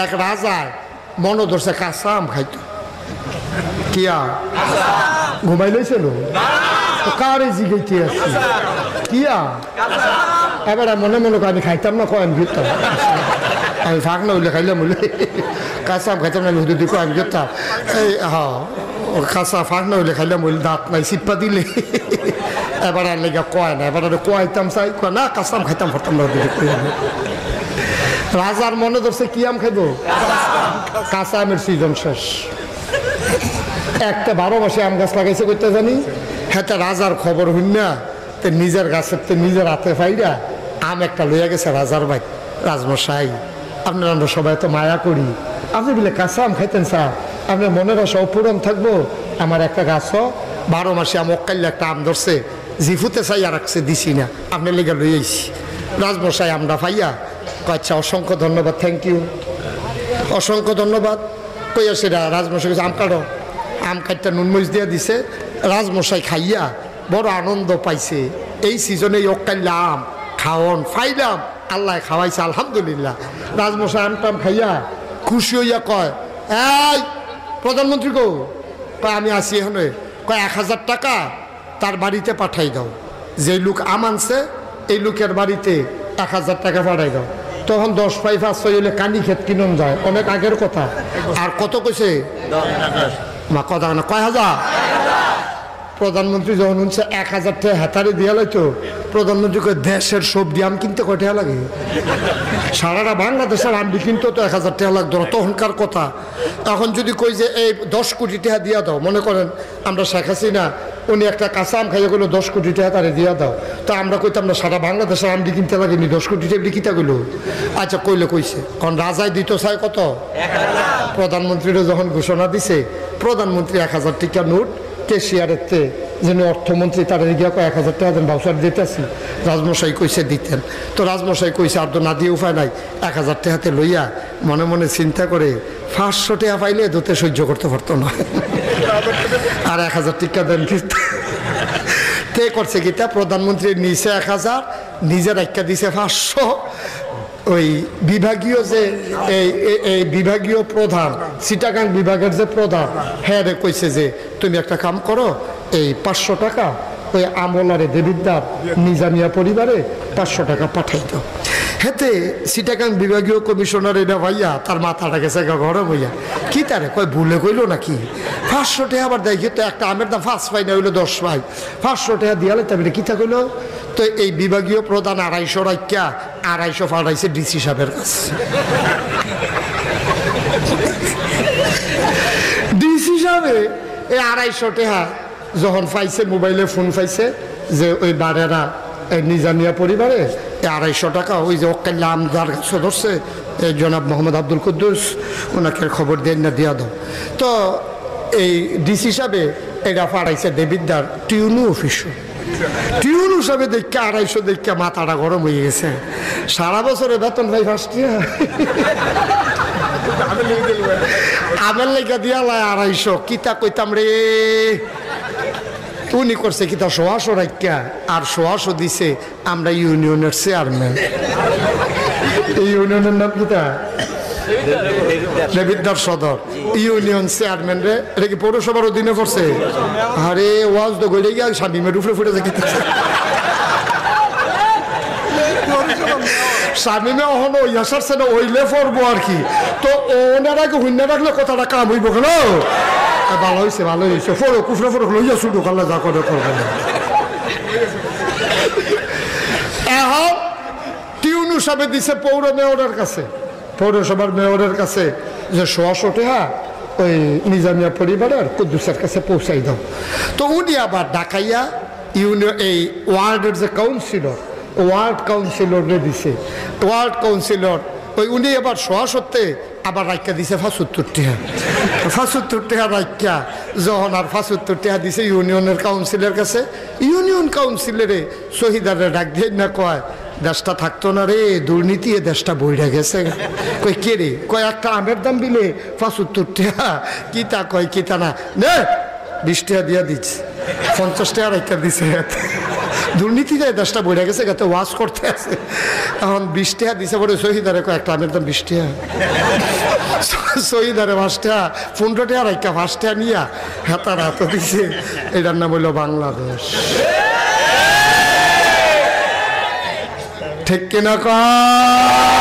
এক রাজায় মনে ধরছে কাঁচা আম খাইতো। কিয়া ঘুমাই লইছিল কারে জিগাইতে আসছি কিয়া এবার মনে মনে আমি খাইতাম না কয় আমি ঘুরতাম আমি ফাঁক না হইলে খাইলাম বলে কাঁচা আম খাইতাম না আমি হুদুদি কয় আমি ঘুরতাম এই হ্যাঁ কাঁচা ফাঁক না হইলে খাইলাম বলে দাঁত নাই চিপ্পা দিলে এবার আর লেগে কয় না এবার কয়তাম চাই কয় না কাঁচা আম খাইতাম পারতাম না রাজার মনে ধরছে কি আম খাইব কাঁচা আমের সিজন শেষ একটা 12 মাসে আম গাছ লাগাইছে করতে জানি হ্যাঁ রাজার খবর হইন না তো নিজের গাছের তো নিজের হাতে ফাইরা আম একটা লইয়া গেছে রাজার ভাই রাজমশাই আপনার আমরা সবাই তো মায়া করি আপনি বলে কাঁচা আম খাইতেন স্যার আপনার মনের আশা অপূরণ থাকবো আমার একটা গাছ 12 মাসে আম অকাইলে একটা আম ধরছে জিফুতে চাইয়া রাখছে দিছি না আপনি লেগে লইয়াইছি রাজমশাই আমরা পাইয়া আচ্ছা অসংখ্য ধন্যবাদ থ্যাংক ইউ অসংখ্য ধন্যবাদ কইয়া সেটা রাজমশাই আম কাটো আম কাটটা নুনমরিচ দিয়ে দিছে রাজমশাই খাইয়া বড় আনন্দ পাইছে এই সিজনে অকাইলা আম খাওয়ন ফাইলাম আল্লাহ খাওয়াইছে আলহামদুলিল্লাহ রাজমশাই আমটাম খাইয়া খুশি হইয়া কয় এই প্রধানমন্ত্রী গো কয় আমি আসি এখানে কয় 1000 টাকা তার বাড়িতে পাঠাই দাও যে লোক আম আনছে এই লোকের বাড়িতে 1000 টাকা পাঠাই দাও তখন 10 পাই 5 হইলে কানি ক্ষেত কিনন যায় অনেক আগের কথা আর কত কইছে মা কথা না কয় হাজার প্রধানমন্ত্রী যখন শুনছে 1000 টাকা হাতারে দিয়া লাইতো প্রধানমন্ত্রী কয় দেশের সবজি আম কিনতে কয় টাকা লাগে সারাটা বাংলাদেশের আম কিনতে তো 1000 টাকা লাগতো না তখনকার কথা এখন যদি কই যে এই 10 কোটি টাকা দিয়া দাও মনে করেন আমরা শেখ হাসিনা উনি একটা কাঁচা আম খাইয়া গেলো 10 কোটি টাকা তারে দিয়া দাও তো আমরা কইতাম না সারা বাংলাদেশের আমটি কিনতে লাগেনি 10 কোটি টাকা কিতা গেলো আচ্ছা কইলে কইছে কারণ রাজায় দিত চাই কত 1000 প্রধানমন্ত্রীরা যখন ঘোষণা দিছে প্রধানমন্ত্রী 1000 টাকা নোট কেশিয়ারের যিনি অর্থমন্ত্রী তারা গিয়া 1000 টাকা দেন ভাউচার দিতেছি রাজমশাই কইছে দিতেন তো রাজমশাই কইছে আর তো না দিয়ে উপায় নাই 1000 টাকাতে লইয়া মনে মনে চিন্তা করে 500 টাকা পাইলে দোতে সহ্য করতে পারতো না আর 1000 টাকা দেন তে করছে কিতা প্রধানমন্ত্রী নিচে 1000 নিজের একটা দিছে 500 ওই বিভাগীয় যে এই বিভাগীয় প্রধান চিটাগাং বিভাগের যে প্রধান হ্যাঁ রে কইছে যে তুমি একটা কাম করো এই 500 টাকা ওই আমলারে দেবিদ্দার নিজামিয়া পরিবারে 500 টাকা পাঠাই দাও হেতে চিটাগাং বিভাগীয় কমিশনার এটা ভাইয়া তার মাথাটা গেছে ঘরে বইয়া কি তারে কয় ভুলে কইলো নাকি 500 টাকা আবার দেখি তো একটা আমের দাম 5 পাই না হইলো 10 পাই 500 টাকা দিয়ালে তবে কিতা কইলো তো এই বিভাগীয় প্রধান 250 রাখা 250 পাঠাইছে ডিসি সাহেবের কাছে ডিসি সাহেবে এই 250 টাকা যখন পাইছে মোবাইলে ফোন পাইছে যে ওই বারেরা নিজামিয়া পরিবারে 250 টাকা ওই যে অকাল্লা আম যার কাছে ধরছে জনাব মোহাম্মদ আব্দুল কুদ্দুস ওনাকে খবর দেন না দিয়া দাও তো এই ডিসি সাহেবে এটা পাঠাইছে দেবিদ্দার টিউনু অফিসে টিউন হিসাবে দেখে 250 দেখে মাথাটা গরম হয়ে গেছে সারা বছরে বেতন ভাই 5 টাকা আমের লেগে দিয়া লাই 250 কিতা কইতাম রে উনি করছে কিতা 100 রাখা আর 100 দিছে আমরা ইউনিয়নের চেয়ারম্যান এই ইউনিয়নের নাম কিতা দেবিদ্দার সদর ইউনিয়ন চেয়ারম্যান রে এটা কি পৌরসভার অধীনে পড়ছে আরে ওয়াজ তো গড়ে গিয়া শামিমের উপরে ফুটে যায় শামিমে অহনো ইয়াসারছে না ওইলে পড়বো আর কি তো ওনার আগে হুন্না রাখলে কথাটা কাম হইব কেন ভালো হয়েছে ফোরো কুফরে ফোরো লইয়া শুধু কাল্লা যা করে করবে এখন টিউনু সাহেব দিছে পৌর মেয়রের কাছে পৌরসভার মেয়রের কাছে যে 100 টাকা ওই নিজামিয়া পরিবারের কুদ্দুসের কাছে পৌঁছাই দাও তো উনি আবার ডাকাইয়া ইউনিয়ন এই ওয়ার্ডের যে কাউন্সিলর ওয়ার্ড কাউন্সিলরে দিছে ওয়ার্ড কাউন্সিলর ওই উনি আবার 100 আবার রাখা দিছে 75 টাকা 75 টাকা রাখা যখন আর 75 টাকা দিছে ইউনিয়নের কাউন্সিলের কাছে ইউনিয়ন কাউন্সিলরে শহীদারে ডাক দিয়ে না কয় দেশটা থাকতো না রে দুর্নীতি এ দেশটা বইরা গেছে কই কে রে কয় একটা আমের দাম দিলে 75 টাকা কিতা কয় কিতা না নে 20 টাকা দিয়া দিচ্ছে 50 টাকা রাখা দিছে দুর্নীতি যায় দেশটা বইরা গেছে গেতে ওয়াশ করতে আছে এখন 20 টাকা দিছে পরে শহীদারে কয়েকটা আমের দাম 20 টাকা শহীদারে 5 টাকা 15 টাকা রাইকা 5 টাকা নিয়া হাতার হাত দিছে এটার নাম হইল বাংলাদেশ ঠিক কিনা কয়